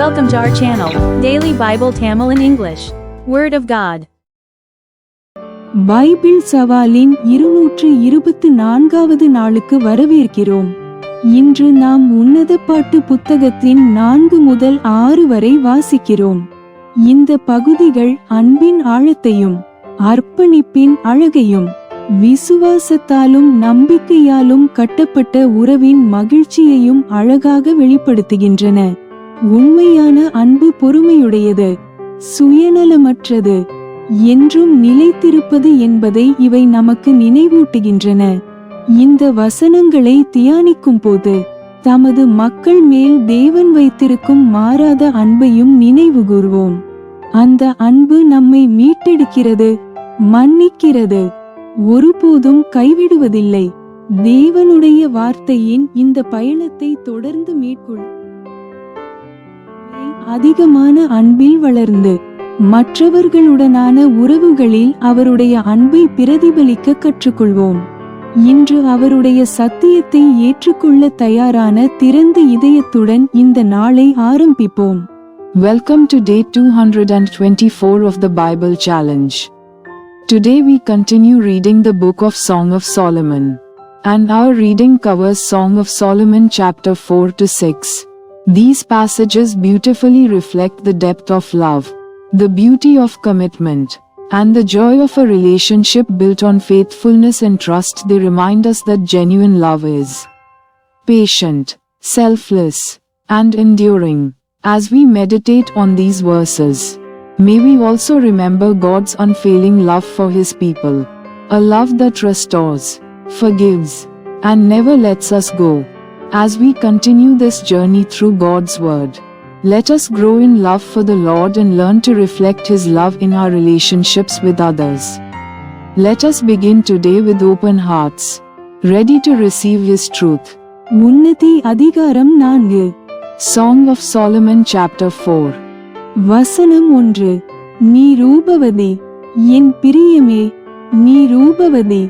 Welcome to our channel, Daily Bible Tamil in English. Word of God. Bible சவாலின் 224வது நாளுக்கு வரவேற்கிறோம். இன்று நாம் உன்னத பாட்டு புத்தகத்தின் 4 முதல் 6 வரை வாசிக்கிறோம். இந்த பகுதிகள் அன்பின் ஆழத்தையும் அர்ப்பணிப்பின் அழகையும் விசுவாசத்தாலும் நம்பிக்கையாலும் கட்டப்பட்ட உறவின் மகிழ்ச்சியையும் அழகாக வெளிப்படுத்துகின்றன. உண்மையான அன்பு பொறுமையுடையது, சுயநலமற்றது, என்றும் நிலைத்திருப்பது என்பதை இவை நமக்கு நினைவூட்டுகின்றன. இந்த வசனங்களை தியானிக்கும் போது தமது மக்கள் மேல் தேவன் வைத்திருக்கும் மாறாத அன்பையும் நினைவுகூர்வோம். அந்த அன்பு நம்மை மீட்டெடுக்கிறது, மன்னிக்கிறது, ஒருபோதும் கைவிடுவதில்லை. தேவனுடைய வார்த்தையின் இந்த பயணத்தை தொடர்ந்து மேற்கொள். அதிகமான அன்பில் வளர்ந்து மற்றவர்களுடனான உறவுகளில் அவருடைய அன்பை பிரதிபலிக்க கற்றுக்கொள்வோம். இன்று அவருடைய சத்தியத்தை ஏற்றுக்கொள்ள தயாரான திறந்த இதயத்துடன் இந்த நாளை ஆரம்பிப்போம். Welcome to day 224 of the Bible Challenge. Today we continue reading the book of Song of Solomon. And our reading covers Song of Solomon chapter 4 to 6. These passages beautifully reflect the depth of love, the beauty of commitment, and the joy of a relationship built on faithfulness and trust. They remind us that genuine love is patient, selfless, and enduring. As we meditate on these verses, may we also remember God's unfailing love for His people, a love that restores, forgives, and never lets us go. As we continue this journey through God's Word, let us grow in love for the Lord and learn to reflect His love in our relationships with others. Let us begin today with open hearts, ready to receive His truth. Unnati அதிகாரம் 4. Song of Solomon chapter 4. வசனம் 1. நீ ரூபவதி, என் பிரியமே, நீ ரூபவதி,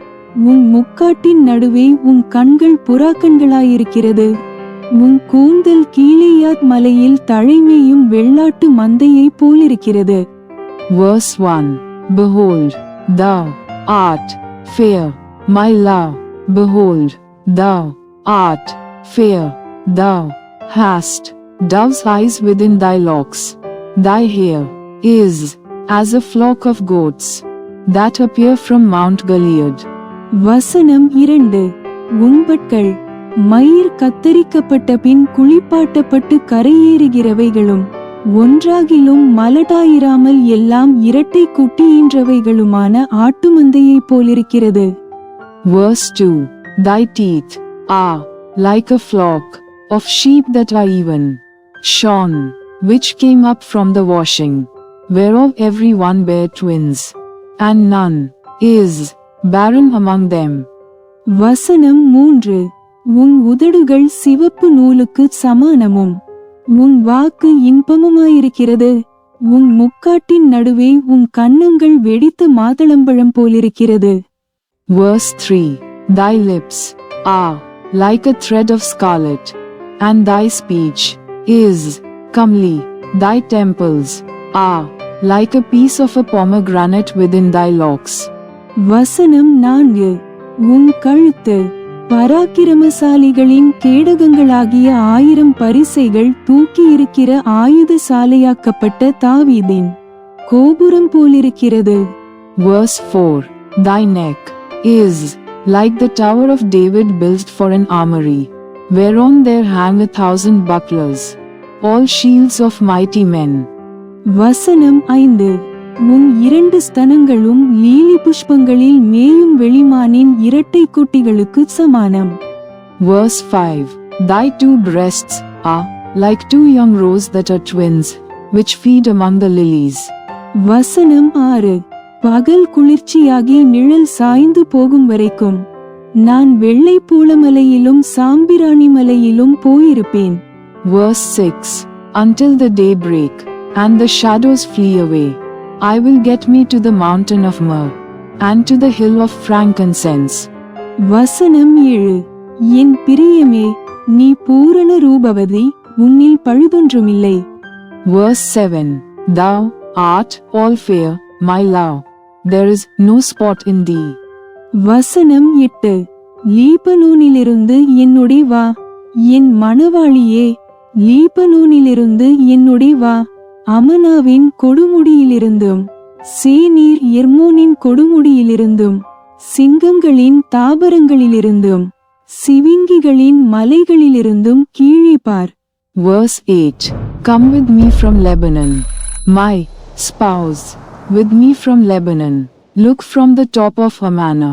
உன் முக்காட்டின் நடுவே உன் கண்கள் புறாக்கண்களாயிருக்கிறது. உன் கூந்தல் கீலேயாத் மலையில் தழைமேயும் வெள்ளாட்டு மந்தையை போலிருக்கிறது. Verse 1. Behold, thou art fair, my love, behold, thou art fair, thou hast dove's eyes within thy locks. Thy hair is as a flock of goats that appear from Mount Gilead. வசனம் 2. உண்பட்கள் மயிர் கத்தரிக்கப்பட்ட பின் குளிப்பாட்டப்பட்டு கரையேறுகிறவைகளும் ஒன்றாகிலும் மலடாயிராமல் எல்லாம் இரட்டை குட்டியின்றவைகளுமான ஆட்டுமந்தையை போலிருக்கிறது. Verse 2. Thy teeth are like a flock of sheep that are even shorn, which came up from the washing, whereof every one bare twins, and none is barren among them. வசனம் 3. உன் உதடுகள் சிவப்பு நூலுக்கு சமானமும் உன் வாக்கு இன்பமுமாயிருக்கிறது. உன் முக்காட்டின் நடுவே உன் கன்னங்கள் வெடித்த மாதளம்பழம் போலிருக்கிறது. Verse 3. Thy lips are like a thread of scarlet, and thy speech is comely. Thy temples are like a piece of a pomegranate within thy locks. வசனம் 4. உன் கழுத்து பராக்கிரமசாலிகளின் கேடகங்களாகிய 1000 பரிசைகள் தூக்கி இருக்கிற ஆயுத சாலையாக்கப்பட்ட தாவீதின் கோபுரம் போலிருக்கிறது. Verse 4. Thy neck is like the tower of David built for an armory, whereon there hang 1,000 bucklers, all shields of mighty men. வசனம் 5. உன் 2 ஸ்தனங்களும் லீலி புஷ்பங்களில் மேயும் வெளிமானின் இரட்டை குட்டிகளுக்கு சமானம். Verse 5. Thy 2 breasts are like 2 young roes that are twins, which feed among the lilies. வசனம் 6. பகல் குளிர்ச்சியாகி நிழல் சாய்ந்து போகும் வரைக்கும் நான் வெள்ளை பூளமலையிலும் சாம்பிராணி மலையிலும் போயிருப்பேன். Verse 6. Until the day break, and the shadows flee away, I will get me to the mountain of myrrh, and to the hill of frankincense. வசனம் 7. என் பிரியமே, நீ பூரண ரூபவதி, உன்னில் பழுதொன்றுமில்லை. Verse 7. Thou art all fair, my love. There is no spot in thee. வசனம் 8. லீபனோனிலிருந்து என்னுடே வா, என் மணவாளியே, லீபனோனிலிருந்து என்னுடே வா, அமனாவின் கொடுமுடியிலிருந்தும் சேனீர் எர்மோனின் கொடுமுடியிலிருந்தும் சிங்கங்களின் தாபரங்களிலிருந்தும் சிவிங்கிகளின் மலைகளிலிருந்தும் கீழே பார். Verse 8. Come with me from Lebanon, my spouse, with me from Lebanon. Look from the top of Amana,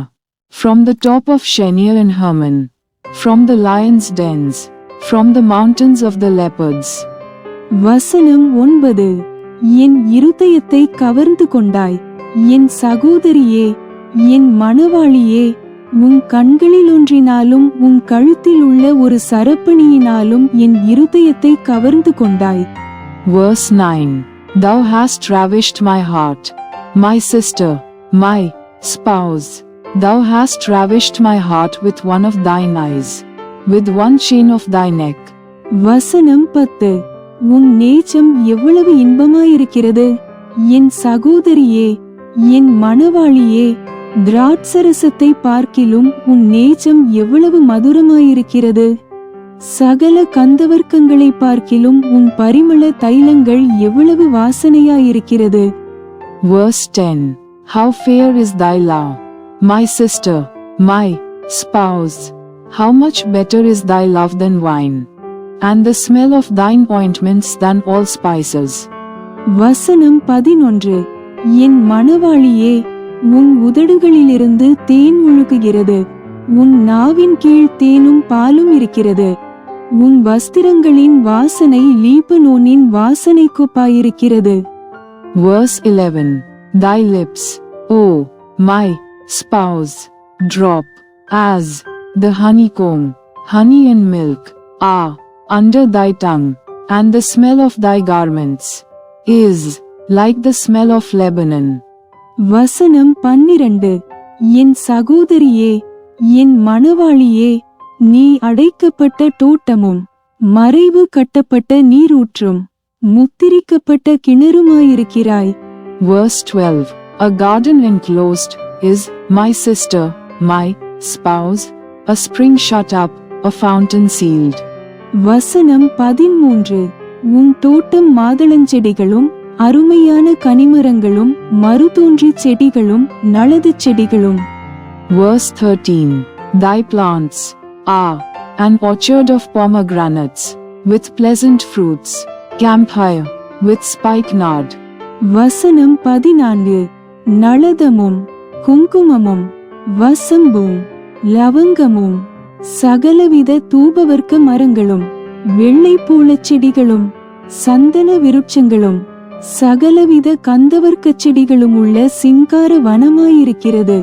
from the top of Shenir and Hermon, from the lions' dens, from the mountains of the leopards. வசனம் 9. என் இருதயத்தை கவர்ந்து கொண்டாய், என் சகோதரியே, என் மணவாளியே, உன் கண்களில் ஒன்றினாலும் உன் கழுத்தில் உள்ள ஒரு சரப்பணியினாலும் என் இருதயத்தை கவர்ந்து கொண்டாய். Verse 9. Thou hast ravished my heart, my sister, my spouse. Thou hast ravished my heart with one of thine eyes, with one chain of thy neck. வசனம் 10. உன் நேச்சம் எவ்வளவு இன்பமாயிருக்கிறது, என் சகோதரியே, என் மணவாளியே, திராட்சரசத்தை பார்க்கிலும் உன் நேச்சம் எவ்வளவு மதுரமாயிருக்கிறது, சகல கந்தவர்க்கங்களை பார்க்கிலும் உன் பரிமள தைலங்கள் எவ்வளவு வாசனையாயிருக்கிறது. Verse 10. How fair is thy love, my sister, my spouse. How much better is thy love than wine, and the smell of thine ointments than all spices. வசனம் 11. என் மணவாளியே, உன் உதடுகளிலிருந்து தேன் ஒழுகுகிறது, உன் நாவின் கீழ் தேனும் பாலும் இருக்கிறது, உன் வஸ்திரங்களின் வாசனை லீபனோனின் வாசனைக்கொப்பாயிருக்கிறது. Verse 11. Thy lips, O my spouse, drop as the honeycomb, honey and milk are under thy tongue, and the smell of thy garments is like the smell of Lebanon. வசனம் 12. என் சகோதரியே, என் மணவாளியே, நீ அடைக்கப்பட்ட தோட்டமும் மறைவு கட்டப்பட்ட நீரூற்றும் முத்திரிக்கப்பட்ட கிணறுமாயிருக்கிறாய். Verse 12. A garden enclosed is my sister, my spouse, a spring shut up, a fountain sealed. வசனம் 13. உன் தோட்டம் மாதளஞ்செடிகளும் அருமையான கனிமரங்களும் மருதோன்றி செடிகளும் நலது செடிகளும். Verse 13. Thy plants are an orchard of pomegranates, with pleasant fruits, camphire, with spikenard. வசனம் 14. நளதமும் குங்குமமும் வசம்பும் லவங்கமும் சகலவித தூபவர்க்க மரங்களும் வெள்ளைப்பூளச் செடிகளும் சந்தன விருட்சங்களும் சகலவித கந்தவர்க்கச் செடிகளும் உள்ள சிங்கார வனமாயிருக்கிறது.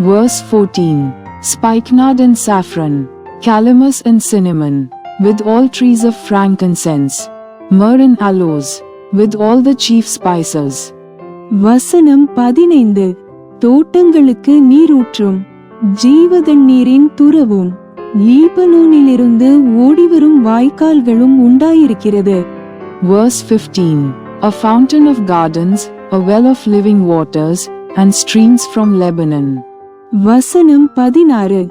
Verse 14. Spikenard and saffron, calamus and cinnamon, with all trees of frankincense, myrrh and aloes, with all the chief spices. வசனம் 15. தோட்டங்களுக்கு நீரூற்றும் ஜீவதண்ணீரின் துறவும் லீபனோனிலிருந்து ஓடிவரும் வாய்க்கால்களும் உண்டாயிருக்கிறது. Verse 15. A fountain of gardens, a well of living waters, and streams from Lebanon. வசனம் 16.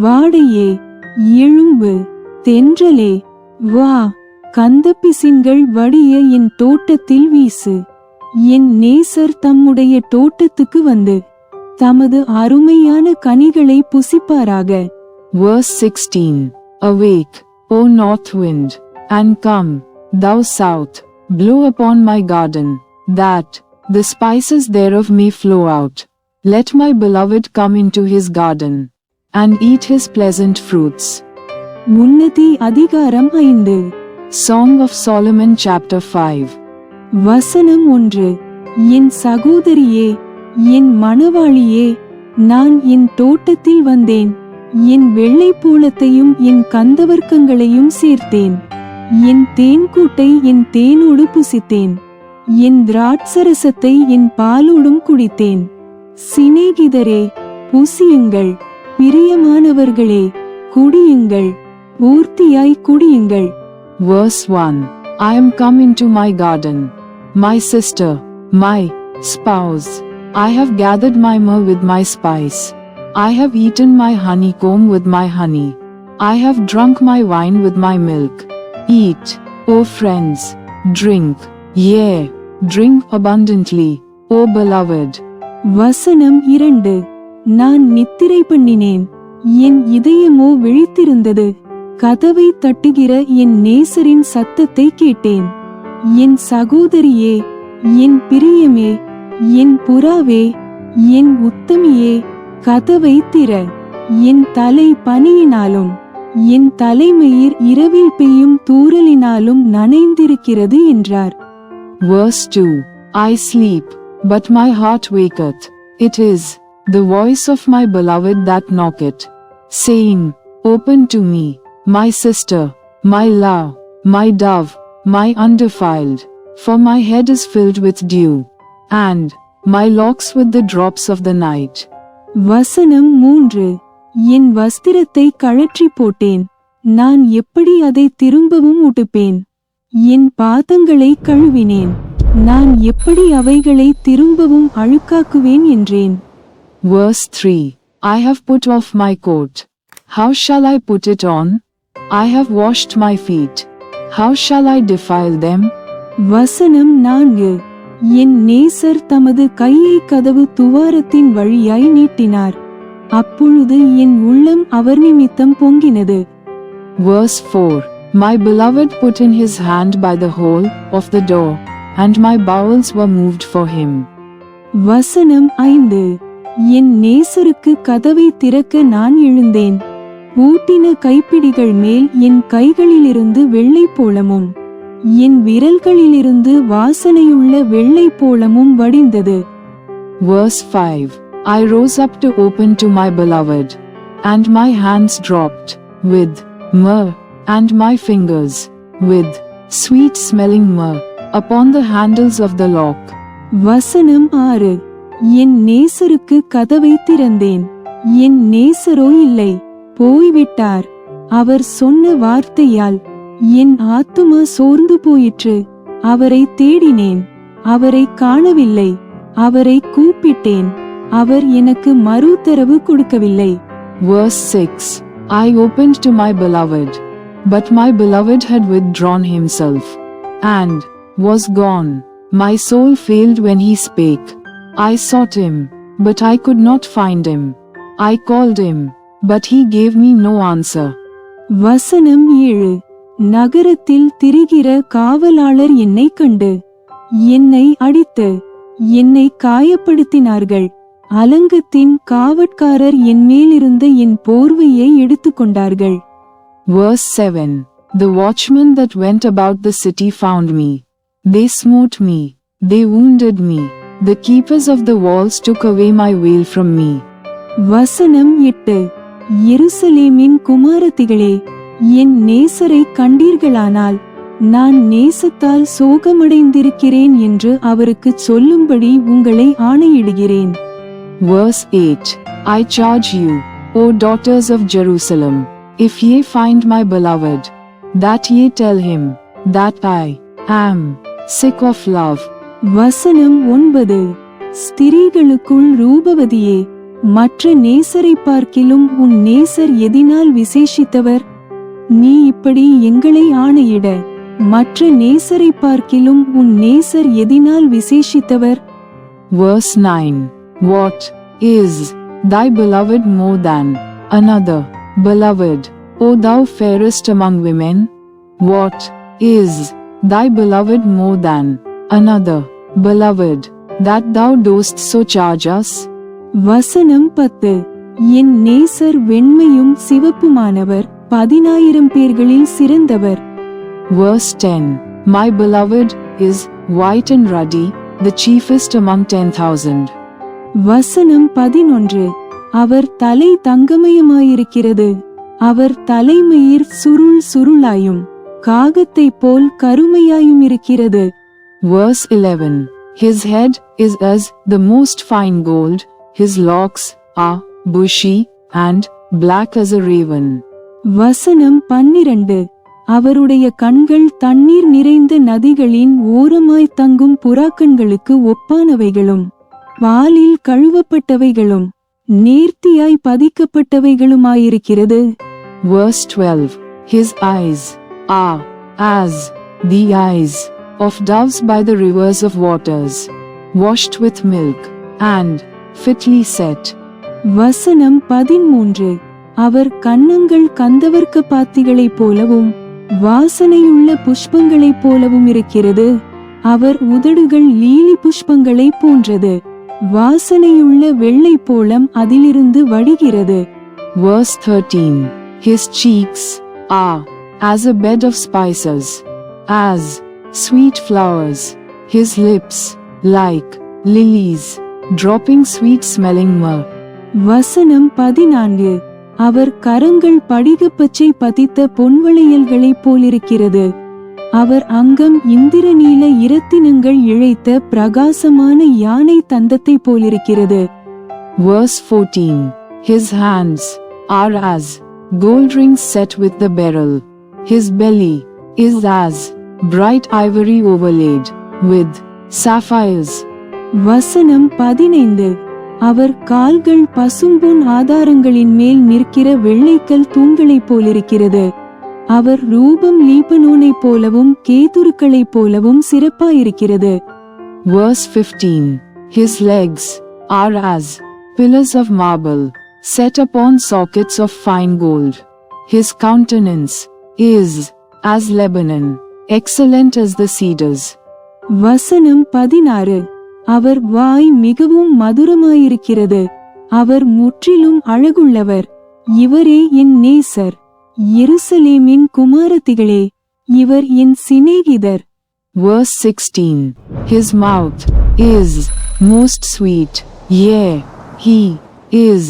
வாடையே, எழும்பு, தென்றலே, வா, கந்தப்பிசின்கள் வடிய என் தோட்டத்தில் வீசு. என் நேசர் தம்முடைய தோட்டத்துக்கு வந்து தமது அருமையான கனிகளை புசிப்பாராக. Verse 16. Awake, O north wind, and come, thou south, blow upon my garden, that the spices thereof may flow out. Let my beloved come into his garden, and eat his pleasant fruits. Unnati அதிகாரம் 5. Song of Solomon chapter 5. வசனம் 1. என் சகோதரியே, என் மணவாளியே, நான் என் தோட்டத்தில் வந்தேன், என் வெள்ளைப்பூளத்தையும் என் கந்தவர்க்கங்களையும் சேர்த்தேன், என் தேன்கூட்டை என் தேனோடு புசித்தேன், என் திராட்சரசத்தை என் பாலோடும் குடித்தேன். சிநேகிதரே, புசியுங்கள், பிரியமானவர்களே, குடியுங்கள், பூர்த்தியாய் குடியுங்கள். Verse 1. I am come into my garden. My sister, my spouse. I have gathered my myrrh with my spice. I have eaten my honeycomb with my honey. I have drunk my wine with my milk. Eat, O friends, drink, yea, drink abundantly, O beloved. வசனம் 2. நான் நித்திரை பண்ணினேன், என் இதயமோ விழித்திருந்தது. கதவை தட்டுகிற என் நேசரின் சத்தத்தை கேட்டேன். என் சகோதரியே, என் பிரியமே, என் புறாவே, என் உத்தமியே, கதவை திற. என் தலை பனியினாலும் என் தலைமயிர் இரவில் பெய்யும் தூறலினாலும் நனைந்திருக்கிறது என்றார். Verse 2. I sleep, but my heart waketh. It is the voice of my beloved that knocketh, saying, Open to me, my sister, my love, my dove, my undefiled. For my head is filled with dew, and my locks with the drops of the night. வசனம் 3. என் வஸ்திரத்தை கழற்றி போட்டேன், நான் எப்படி அதை திரும்பவும் உடுப்பேன்? என் பாதங்களை கழுவினேன், நான் எப்படி அவைகளை திரும்பவும் அழுக்காக்குவேன் என்றேன். Verse 3. I have put off my coat. How shall I put it on? I have washed my feet. How shall I defile them? வசனம் 4. என் நேசர் தமது கையை கதவு துவாரத்தின் வழியாய் நீட்டினார், அப்பொழுது என் உள்ளம் அவர் நிமித்தம் பொங்கினது. Verse 4. My beloved put in his hand by the hole of the door, and my bowels were moved for him. வசனம் 5. என் நேசருக்கு கதவை திறக்க நான் எழுந்தேன், பூட்டின கைப்பிடிகள் மேல் என் கைகளிலிருந்து வெள்ளை போலமும் என் விரல்களிலிருந்து வாசனையுள்ள வெள்ளை போலமும் வடிந்தது. Verse 5. I rose up to open to my beloved, and my hands dropped with myrrh, and my fingers with sweet smelling myrrh upon the handles of the lock. வசனம் 6. என் நேசருக்கு கதவை திறந்தேன், என் நேசரோ இல்லை, போய்விட்டார். அவர் சொன்ன வார்த்தையால் என் ஆத்துமா சோர்ந்து போயிற்று. அவரை தேடினேன், அவரை காணவில்லை. அவரை கூப்பிட்டேன், அவர் எனக்கு மறுதரவு கொடுக்கவில்லை. Verse 6. I opened to my beloved, but my beloved had withdrawn himself, and was gone. My soul failed when he spake. I sought him, but I could not find him. I called him, but he gave me no answer. வசனம் 7. நகரத்தில் திரிகிற காவலாளர் என்னை கண்டு என்னை அடித்து என்னை காயப்படுத்தினார்கள். அலங்கத்தின் காவற்காரர் என் மேலிருந்த என் போர்வையை எடுத்துக்கொண்டார்கள். Verse 7. The watchmen that went about the city found me. They smote me, they wounded me. The keepers of the walls took away my veil from me. வசனம் 8. எருசலேமின் குமாரத்திகளே, என் நேசரை கண்டீர்களானால் நான் நேசத்தால் சோகமடைந்திருக்கிறேன் என்று அவருக்குச் சொல்லும்படி உங்களை ஆணையிடுகிறேன். Verse 8. I charge you, O daughters of Jerusalem, if ye find my beloved, that ye tell him, that I am sick of love. வசனம் 9. ஸ்திரீகளுக்குள் ரூபவதியே, மற்ற நேசரை பார்க்கிலும் உன் நேசர் எதினால் விசேஷித்தவர்? நீ இப்படி எங்களை ஆணையிட, மற்ற நேசரை பார்க்கிலும் உன் நேசர் எதினால் விசேஷித்தவர்? Verse 9. What is thy beloved more than another beloved, O thou fairest among women? What is thy beloved more than another beloved, that thou dost so charge us? வசனம் 10. என் நேசர் வெண்மையும் சிவப்புமானவர், 10,000 பேர்களில் சிறந்தவர். Verse 10. My beloved is white and ruddy, the chiefest among 10,000. வசனம் 11. அவர் தலை தங்கமயமாயிருக்கிறது, அவர் தலைமயிர் சுருள் சுருளாயும் காகத்தை போல் கருமையாயும் இருக்கிறது. Verse 11. His head is as the most fine gold, his locks are bushy and black as a raven. வசனம் 12. அவருடைய கண்கள் தண்ணீர் நிறைந்த நதிகளின் ஓரமாய் தங்கும் புறாக்கண்களுக்கு ஒப்பானவைகளும் பாலில் கழுவப்பட்டவைகளும் நேர்த்தியாய் பதிக்கப்பட்டவைகளுமாயிருக்கிறது. Verse 12. His eyes are as the eyes of doves by the rivers of waters, washed with milk, and fitly set. வசனம் 13. அவர் கன்னங்கள் கந்தவர்க்க பாத்திகளைப் போலவும் வாசனையுள்ள புஷ்பங்களைப் போலவும் இருக்கிறது. அவர் உதடுகள் லீலி புஷ்பங்களைப் போன்றது. வாசனையுள்ள வெள்ளை போலம் அதிலிருந்து வடிகிறது. Verse 13. His cheeks are as a bed of spices, as sweet flowers. His lips like lilies, dropping sweet smelling myrrh. வசனம் 14. அவர் கரங்கள் படிகப்பச்சை பதித்த பொன்வளையல்களைப் போலிருக்கிறது. அவர் அங்கம் இந்திரநீல இரத்தினங்கள் இழைத்த பிரகாசமான யானை தந்தத்தை போலிருக்கிறது. Verse 14. His hands are as gold rings set with the beryl. His belly is as bright ivory overlaid with sapphires. வசனம் 15. அவர் கால்கள் பசும்பொன் ஆதாரங்களின் மேல் நிற்கிற வெள்ளைக்கல் தூண்களைப் போலிருக்கிறது. அவர் ரூபம் லீபனோனைப் போலவும் கேதுருக்களைப் போலவும் சிறப்பாயிருக்கிறது. Verse 15. His legs are as pillars of marble, set upon sockets of fine gold. His countenance is as Lebanon, excellent as the cedars. வசனம் 16. அவர் வாய் மிகவும் மதுரமாயிருக்கிறது. அவர் முற்றிலும் அழகுள்ளவர். இவரே என் நேசர். எருசலேமின் குமாரத்திகளே, இவர் என் சிநேகிதர். Verse 16. His mouth is most sweet, yea, he is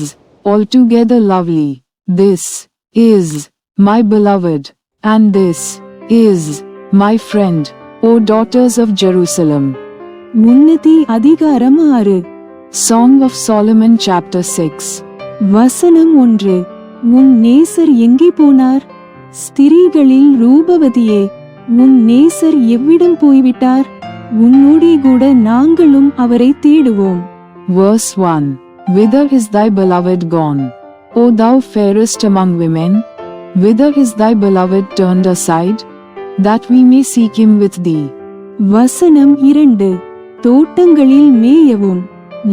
altogether lovely. This is my beloved, and this is my friend, O daughters of Jerusalem. Unnati அதிகாரம் 6. Song of Solomon chapter 6. வசனம் 1. உன் நேசர் எங்கே போனார்? ஸ்திரீகளில் ரூபவதியே, உன் நேசர் எவ்விடம் போய்விட்டார்? உன்னோடே கூட நாங்களும் அவரை தேடுவோம். Verse 1. Whither is thy beloved gone, O thou fairest among women? Whither is thy beloved turned aside, that we may seek him with thee? வசனம் 2. தோட்டங்களில் மேயவும்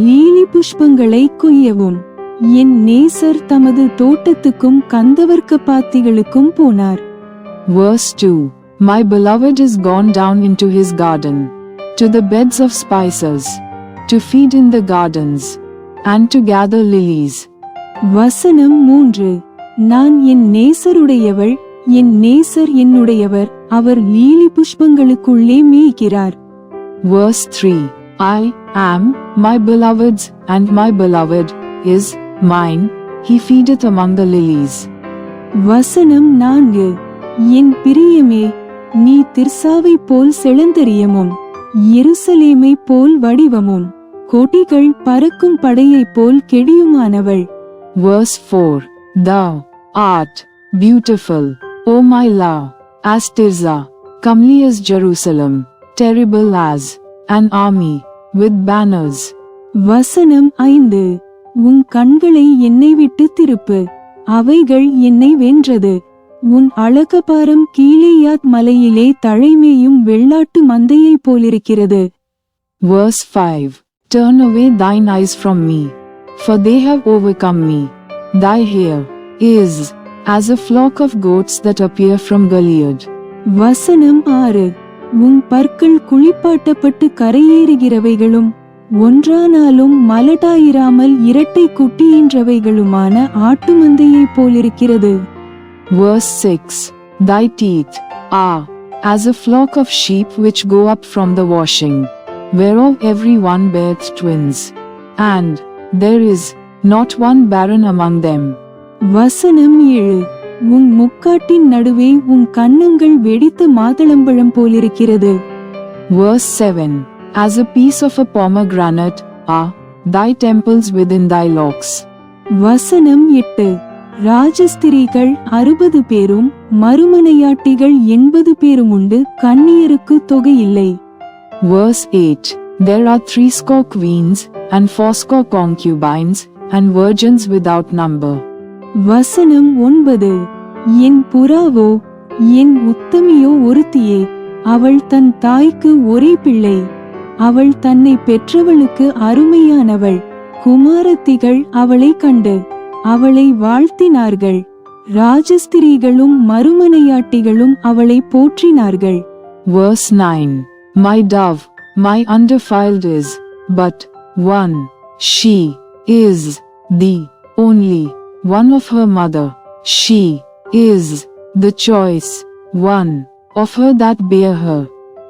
லீலி புஷ்பங்களை கொய்யவும் என் நேசர் தமது தோட்டத்துக்கும் கந்தவர்க்க பாத்திகளுக்கும் போனார். Verse 2. My beloved is gone down into his garden, to the beds of spices, to feed in the gardens, and to gather lilies. வசனம் 3. நான் என் நேசருடையவள், என் நேசர் என்னுடையவர், அவர் lily புஷ்பங்களுக்குள்ளே மேய்க்கிறார். Verse 3. I am my beloved's, and my beloved is mine, he feedeth among the lilies. வசனம் 4. என் பிரியமே, நீ திர்சாவை போல் செழுந்தரியமும் எருசலேமை போல் வடிவமும் கொடிகள் பறக்கும் படையைப் போல் கெடியுமானவள். Verse 4. Thou art beautiful, O my love, as Tirzah, comely as Jerusalem, terrible as an army with banners. வசனம் 5. உன் கண்களை என்னை விட்டு திருப்பு, அவைகள் என்னை வென்றது. உன் அழகபாரம் கீலேயாத் மலையிலே தழைமேயும் வெள்ளாட்டு மந்தையைப் போலிருக்கிறது. Verse 5. Turn away thine eyes from me, for they have overcome me. Thy hair is as a flock of goats that appear from Gilead. வசனம் 6. உன் பற்கள் குளிப்பாட்டப்பட்டு கரையேறுகிறவைகளும் ஒன்றானாலும் மலடாயிராமல் இரட்டை குட்டியின்றவைகளுமான ஆட்டு மந்தையைப் போலிருக்கிறது. Verse 6. Thy teeth are as a flock of sheep which go up from the washing, whereof every one beareth twins, and there is not one barren among them. வசனம் 7. உன் முக்காட்டின் நடுவே உன் கன்னங்கள் வெடித்த மாதளம்பழம் போலிருக்கிறது. Verse 7. As a piece of a pomegranate are thy temples within thy locks. வசனம் 8. ராஜஸ்திரீகள் 60 பேரும் மறுமனையாட்டிகள் 80 பேரும் உண்டு, கன்னியருக்கு தொகையில்லை. Verse 8. There are 80 queens, and 80 concubines, and virgins without number. வசனம் 9. என் புறாவோ, என் உத்தமியோ ஒருத்தியே, அவள் தன் தாய்க்கு ஒரே பிள்ளை, அவள் தன்னை பெற்றவளுக்கு அருமையானவள். குமாரத்திகள் அவளை கண்டு அவளை வாழ்த்தினார்கள், ராஜஸ்திரீகளும் மறுமனையாட்டிகளும் அவளை போற்றினார்கள். Verse 9. My dove, my undefiled is but one, she is the only one of her mother, she is the choice one of her that bare her.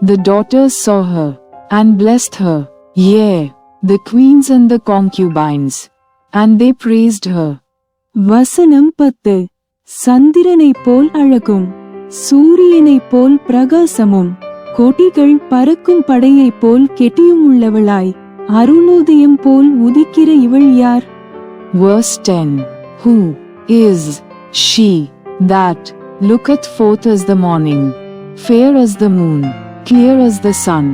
The daughters saw her, and blessed her, yea, the queens and the concubines, and they praised her. வசனம் 10. சந்திரனைப் போல் அழகும், சூரியனைப் போல் பிரகாசமும், கொடிகள் பறக்கும் படையைப் போல் கெட்டியும் உள்ளவளாய், அருணோதயம் போல் உதிக்கிற இவள் யார்? Verse 10. Who is she that looketh forth as the morning, fair as the moon, clear as the sun,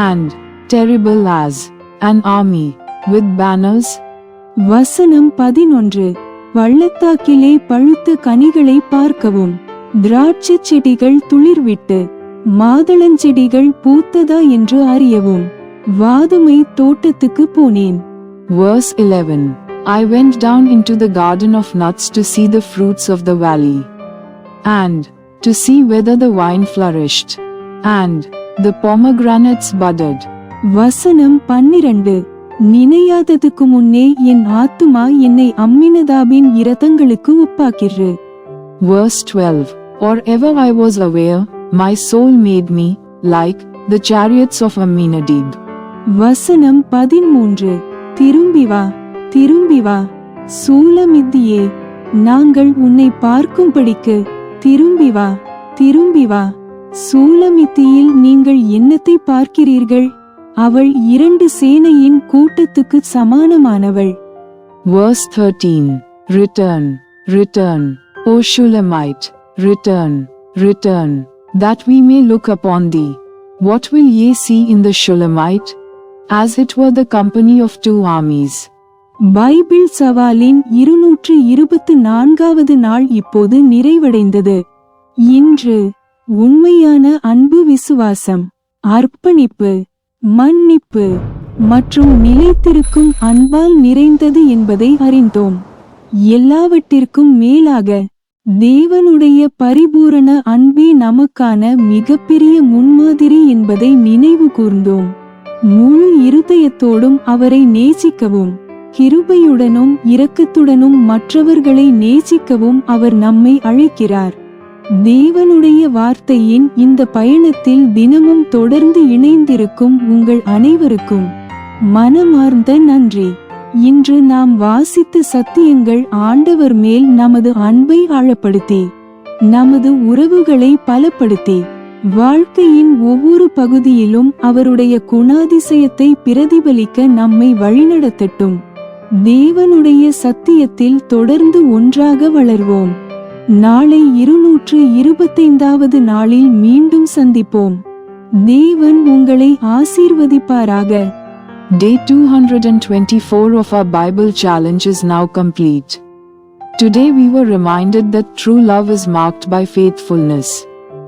and terrible as an army with banners? வசனம் 11. பள்ளத்தாக்கிலே பழுத்த கனிகளை பார்க்கவும், திராட்சைச் செடிகள் துளிர்விட்டு மாதளஞ்செடிகள் பூத்ததா என்று அறியவும் வாதுமை தோட்டத்துக்கு போனேன். Verse 11. I went down into the garden of nuts to see the fruits of the valley, and to see whether the vine flourished, and the pomegranates budded. வசனம் 12. நினையாததுக்கு முன்னே என் ஆத்துமா என்னை அம்மினதாபின் இரதங்களுக்கு ஒப்பாக்கிற்று. Verse 12. Or ever I was aware, my soul made me like the chariots of Amminadab. வசனம் 13. திரும்பி வா, திரும்பி வா, சூலமித்தியே, நாங்கள் உன்னை பார்க்கும்படிக்கு திரும்பி வா, திரும்பி வா. சூலமித்தியில் நீங்கள் என்னத்தை பார்க்கிறீர்கள்? அவள் 2 சேனையின் கூட்டத்துக்கு சமானமானவள். Verse 13. Return, return, O Shulamite, return, return, that we may look upon thee. What will ye see in the Shulamite? As it were the company of 2 armies. Bible சவாலின் 224வது நாள் இப்போது நிறைவடைந்தது. இன்று உண்மையான அன்பு, விசுவாசம், அர்ப்பணிப்பு, மன்னிப்பு மற்றும் நிலைத்திருக்கும் அன்பால் நிறைந்தது என்பதை அறிந்தோம். எல்லாவற்றிற்கும் மேலாக தேவனுடைய பரிபூரண அன்பே நமக்கான மிகப்பெரிய முன்மாதிரி என்பதை நினைவு கூர்ந்தோம். முழு இருதயத்தோடும் அவரை நேசிக்கவும், கிருபையுடனும் இரக்கத்துடனும் மற்றவர்களை நேசிக்கவும் அவர் நம்மை அழைக்கிறார். தேவனுடைய வார்த்தையின் இந்த பயணத்தில் தினமும் தொடர்ந்து இணைந்திருக்கும் உங்கள் அனைவருக்கும் மனமார்ந்த நன்றி. இன்று நாம் வாசித்த சத்தியங்கள் ஆண்டவர் மேல் நமது அன்பை ஆழப்படுத்தி, நமது உறவுகளை பலப்படுத்தி, வாழ்க்கையின் ஒவ்வொரு பகுதியிலும் அவருடைய குணாதிசயத்தை பிரதிபலிக்க நம்மை வழிநடத்தட்டும். தேவனுடைய சத்தியத்தில் தொடர்ந்து ஒன்றாக வளர்வோம். நாளை 225வது நாளில் மீண்டும் சந்திப்போம். தேவன் உங்களை ஆசீர்வதிப்பாராக. Day 224 of our Bible challenge is now complete. Today we were reminded that true love is marked by faithfulness,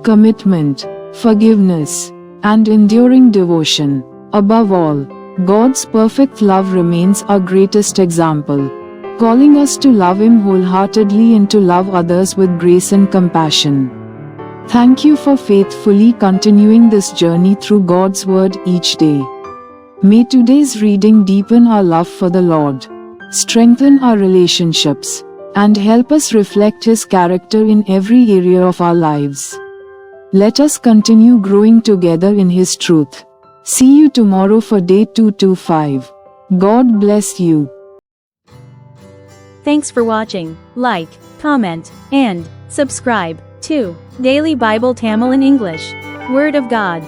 commitment, forgiveness, and enduring devotion. Above all, God's perfect love remains our greatest example, calling us to love Him wholeheartedly and to love others with grace and compassion. Thank you for faithfully continuing this journey through God's Word each day. May today's reading deepen our love for the Lord, strengthen our relationships, and help us reflect His character in every area of our lives. Let us continue growing together in His truth. See you tomorrow for Day 225. God bless you. Thanks for watching. Like, comment, and subscribe to Daily Bible Tamil in English. Word of God.